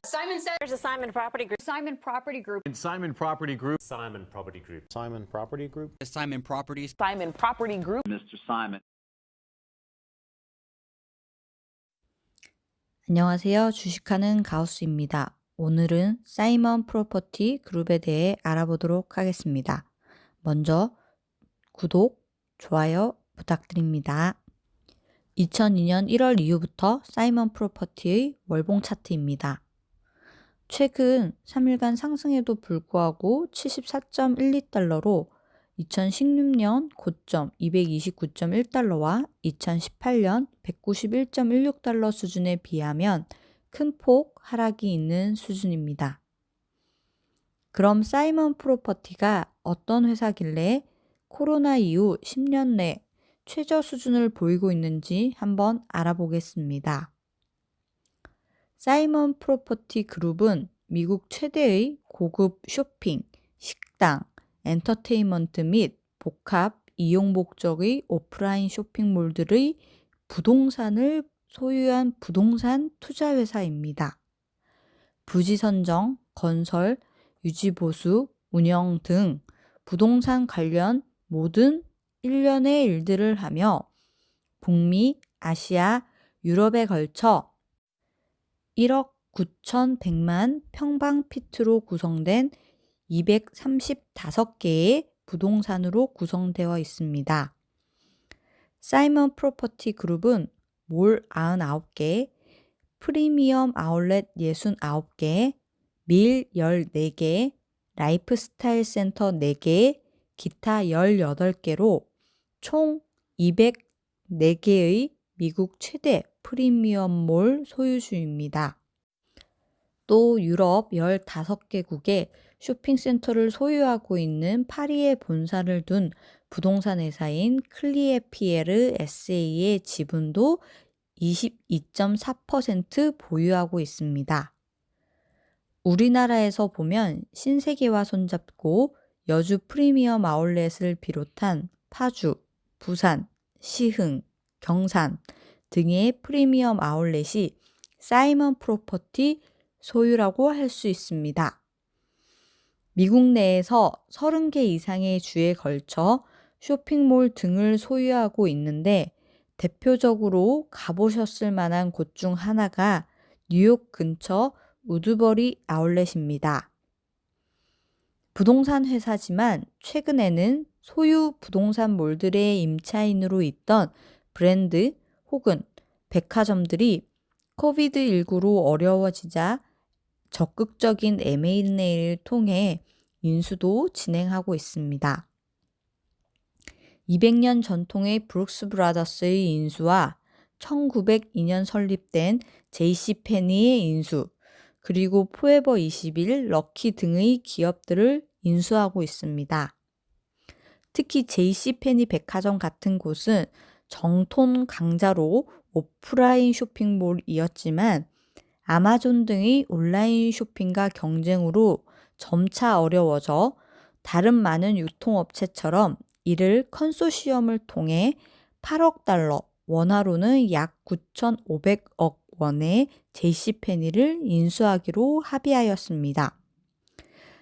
Simon said There's a Simon Property Group. Simon Property Group. And Simon Property Group. Simon Property Group. Simon Property Group. Simon Properties. Simon Property Group. Mr. Simon. 안녕하세요. 주식하는 가우스입니다. 오늘은 사이먼 프로퍼티 그룹에 대해 알아보도록 하겠습니다. 먼저 구독, 좋아요 부탁드립니다. 2002년 1월 이후부터 사이먼 프로퍼티의 월봉 차트입니다. 최근 3일간 상승에도 불구하고 74.12달러로 2016년 고점 229.1달러와 2018년 191.16달러 수준에 비하면 큰 폭 하락이 있는 수준입니다. 그럼 사이먼 프로퍼티가 어떤 회사길래 코로나 이후 10년 내 최저 수준을 보이고 있는지 한번 알아보겠습니다. 사이먼 프로퍼티 그룹은 미국 최대의 고급 쇼핑, 식당, 엔터테인먼트 및 복합 이용 목적의 오프라인 쇼핑몰들의 부동산을 소유한 부동산 투자회사입니다. 부지 선정, 건설, 유지보수, 운영 등 부동산 관련 모든 일련의 일들을 하며 북미, 아시아, 유럽에 걸쳐 1억 9,100만 평방피트로 구성된 235개의 부동산으로 구성되어 있습니다. 사이먼 프로퍼티 그룹은 몰 99개, 프리미엄 아울렛 69개, 밀 14개, 라이프스타일 센터 4개, 기타 18개로 총 204개의 미국 최대 프리미엄몰 소유주입니다. 또 유럽 15개국에 쇼핑센터를 소유하고 있는 파리에 본사를 둔 부동산 회사인 클리에피에르 SA의 지분도 22.4% 보유하고 있습니다. 우리나라에서 보면 신세계와 손잡고 여주 프리미엄 아울렛을 비롯한 파주, 부산, 시흥, 경산 등의 프리미엄 아울렛이 사이먼 프로퍼티 소유라고 할 수 있습니다. 미국 내에서 30개 이상의 주에 걸쳐 쇼핑몰 등을 소유하고 있는데 대표적으로 가보셨을 만한 곳 중 하나가 뉴욕 근처 우드버리 아울렛입니다. 부동산 회사지만 최근에는 소유 부동산 몰들의 임차인으로 있던 브랜드 혹은 백화점들이 코비드19로 어려워지자 적극적인 M&A를 통해 인수도 진행하고 있습니다. 200년 전통의 브룩스 브라더스의 인수와 1902년 설립된 JC페니의 인수, 그리고 포에버 21, 럭키 등의 기업들을 인수하고 있습니다. 특히 JC페니 백화점 같은 곳은 정통 강자로 오프라인 쇼핑몰이었지만 아마존 등의 온라인 쇼핑과 경쟁으로 점차 어려워져 다른 많은 유통업체처럼 이를 컨소시엄을 통해 8억 달러, 원화로는 약 9,500억 원의 JC페니를 인수하기로 합의하였습니다.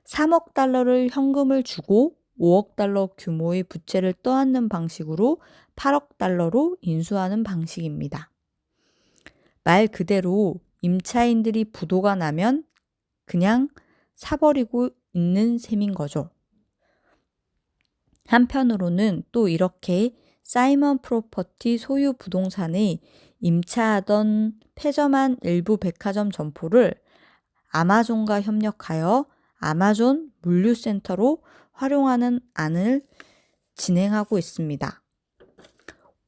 3억 달러를 현금을 주고 5억 달러 규모의 부채를 떠안는 방식으로 8억 달러로 인수하는 방식입니다. 말 그대로 임차인들이 부도가 나면 그냥 사버리고 있는 셈인 거죠. 한편으로는 또 이렇게 사이먼 프로퍼티 소유 부동산의 임차하던 폐점한 일부 백화점 점포를 아마존과 협력하여 아마존 물류센터로 활용하는 안을 진행하고 있습니다.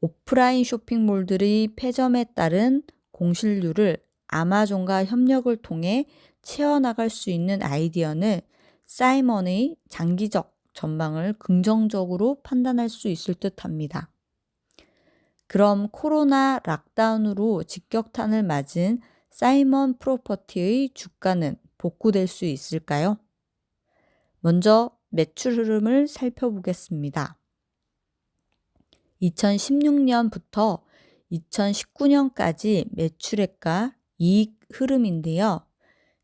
오프라인 쇼핑몰들의 폐점에 따른 공실률을 아마존과 협력을 통해 채워나갈 수 있는 아이디어는 사이먼의 장기적 전망을 긍정적으로 판단할 수 있을 듯합니다. 그럼 코로나 락다운으로 직격탄을 맞은 사이먼 프로퍼티의 주가는 복구될 수 있을까요? 먼저 매출 흐름을 살펴보겠습니다. 2016년부터 2019년까지 매출액과 이익 흐름인데요.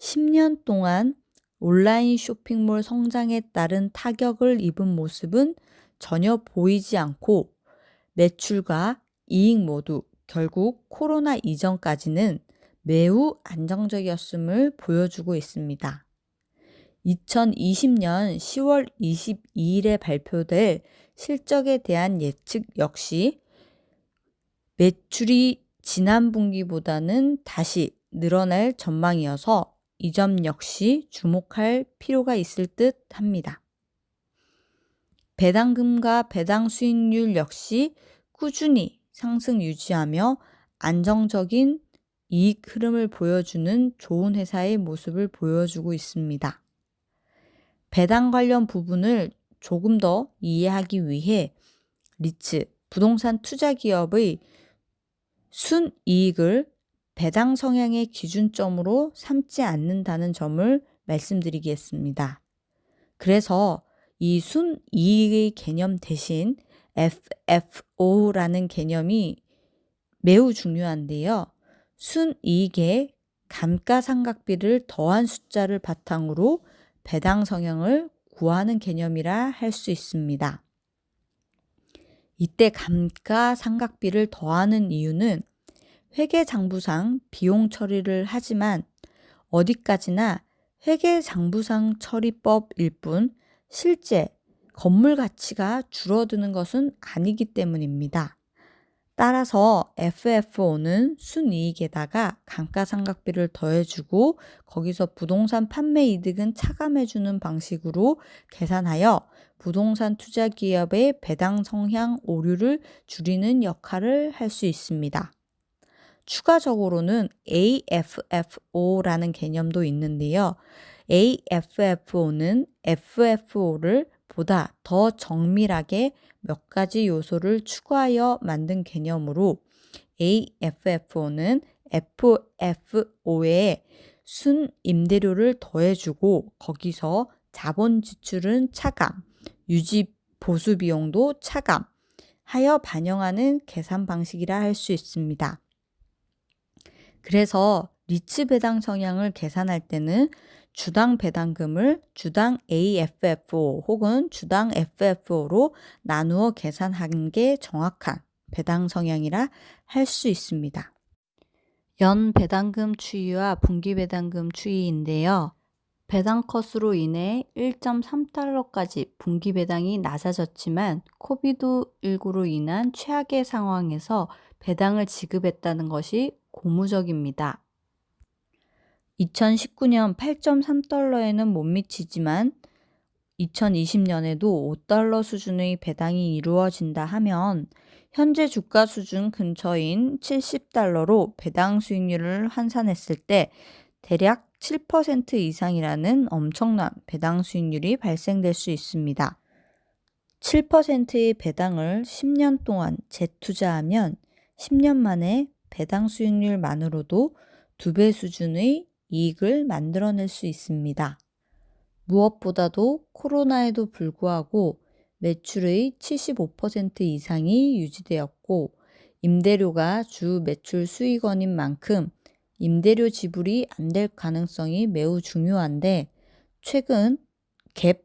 10년 동안 온라인 쇼핑몰 성장에 따른 타격을 입은 모습은 전혀 보이지 않고 매출과 이익 모두 결국 코로나 이전까지는 매우 안정적이었음을 보여주고 있습니다. 2020년 10월 22일에 발표될 실적에 대한 예측 역시 매출이 지난 분기보다는 다시 늘어날 전망이어서 이 점 역시 주목할 필요가 있을 듯 합니다. 배당금과 배당 수익률 역시 꾸준히 상승 유지하며 안정적인 이익 흐름을 보여주는 좋은 회사의 모습을 보여주고 있습니다. 배당 관련 부분을 조금 더 이해하기 위해 리츠 부동산 투자 기업의 순이익을 배당 성향의 기준점으로 삼지 않는다는 점을 말씀드리겠습니다. 그래서 이 순이익의 개념 대신 FFO라는 개념이 매우 중요한데요. 순이익에 감가상각비를 더한 숫자를 바탕으로 배당 성향을 구하는 개념이라 할 수 있습니다. 이때 감가상각비를 더하는 이유는 회계장부상 비용 처리를 하지만 어디까지나 회계장부상 처리법일 뿐 실제 건물 가치가 줄어드는 것은 아니기 때문입니다. 따라서 FFO는 순이익에다가 감가상각비를 더해주고 거기서 부동산 판매 이득은 차감해주는 방식으로 계산하여 부동산 투자 기업의 배당 성향 오류를 줄이는 역할을 할 수 있습니다. 추가적으로는 AFFO라는 개념도 있는데요. AFFO는 FFO를 보다 더 정밀하게 몇 가지 요소를 추가하여 만든 개념으로 AFFO는 FFO에 순임대료를 더해주고 거기서 자본 지출은 차감, 유지 보수 비용도 차감하여 반영하는 계산 방식이라 할 수 있습니다. 그래서 리츠 배당 성향을 계산할 때는 주당 배당금을 주당 AFFO 혹은 주당 FFO로 나누어 계산한 게 정확한 배당 성향이라 할 수 있습니다. 연 배당금 추이와 분기 배당금 추이인데요. 배당 컷으로 인해 1.3달러까지 분기 배당이 낮아졌지만 코비드19로 인한 최악의 상황에서 배당을 지급했다는 것이 고무적입니다. 2019년 8.3달러에는 못 미치지만 2020년에도 5달러 수준의 배당이 이루어진다 하면 현재 주가 수준 근처인 70달러로 배당 수익률을 환산했을 때 대략 7% 이상이라는 엄청난 배당 수익률이 발생될 수 있습니다. 7%의 배당을 10년 동안 재투자하면 10년 만에 배당 수익률만으로도 2배 수준의 이익을 만들어낼 수 있습니다. 무엇보다도 코로나에도 불구하고 매출의 75% 이상이 유지되었고 임대료가 주 매출 수익원인 만큼 임대료 지불이 안 될 가능성이 매우 중요한데 최근 갭이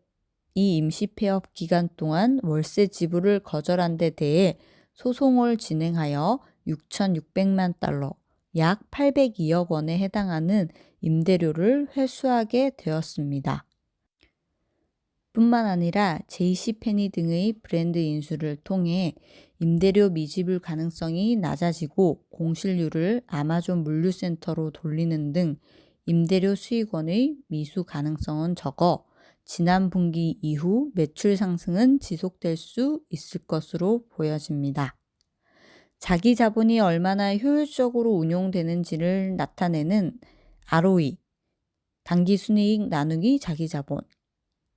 임시 폐업 기간 동안 월세 지불을 거절한 데 대해 소송을 진행하여 6,600만 달러, 약 802억 원에 해당하는 임대료를 회수하게 되었습니다. 뿐만 아니라 JC페니 등의 브랜드 인수를 통해 임대료 미지불 가능성이 낮아지고 공실률을 아마존 물류센터로 돌리는 등 임대료 수익원의 미수 가능성은 적어 지난 분기 이후 매출 상승은 지속될 수 있을 것으로 보여집니다. 자기 자본이 얼마나 효율적으로 운용되는지를 나타내는 ROE, 당기순이익 나누기 자기 자본,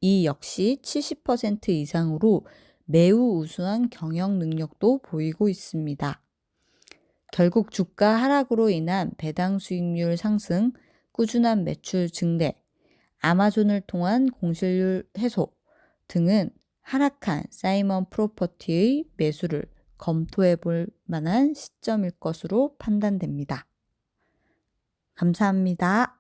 이 역시 70% 이상으로 매우 우수한 경영 능력도 보이고 있습니다. 결국 주가 하락으로 인한 배당 수익률 상승, 꾸준한 매출 증대, 아마존을 통한 공실률 해소 등은 하락한 사이먼 프로퍼티의 매수를 검토해 볼 만한 시점일 것으로 판단됩니다. 감사합니다.